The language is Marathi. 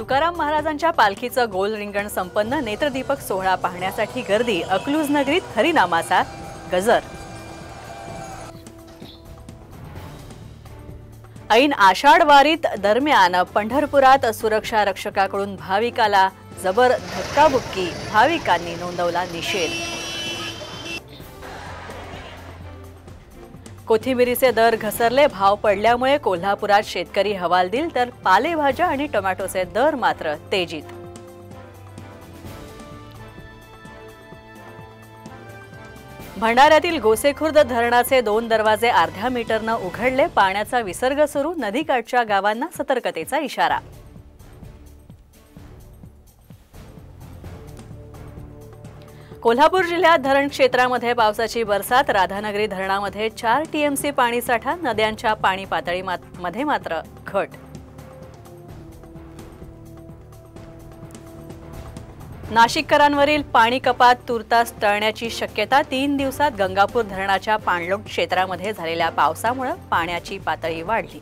तुकाराम महाराजांच्या पालखीचं गोल रिंगण संपन्न, नेत्रदीपक सोहळा पाहण्यासाठी गर्दी। अकलूज नगरीत हरिनामाचा गजर। ऐन आषाढ वारीत दरम्यान पंढरपुरात सुरक्षा रक्षकाकडून भाविकाला जबर धक्काबुक्की, भाविकांनी नोंदवला निषेध। कोथिंबिरीचे दर घसरले, भाव पडल्यामुळे कोल्हापुरात शेतकरी हवालदिल, तर पालेभाज्या आणि टोमॅटोचे दर मात्र तेजीत। भंडाऱ्यातील गोसेखुर्द धरणाचे 2 दरवाजे अर्ध्या मीटरनं उघडले, पाण्याचा विसर्ग सुरू, नदीकाठच्या गावांना सतर्कतेचा इशारा। कोल्हापूर जिल्ह्यात धरण क्षेत्रामध्ये पावसाची बरसात, राधानगरी धरणामध्ये 4 टीएमसी पाणीसाठा, नद्यांच्या पाणी पातळीमध्ये मात्र घट। नाशिककरांवरील पाणी कपात तुर्तास टळण्याची शक्यता, 3 दिवसात गंगापूर धरणाच्या पाणलोट क्षेत्रामध्ये झालेल्या पावसामुळे पाण्याची पातळी वाढली।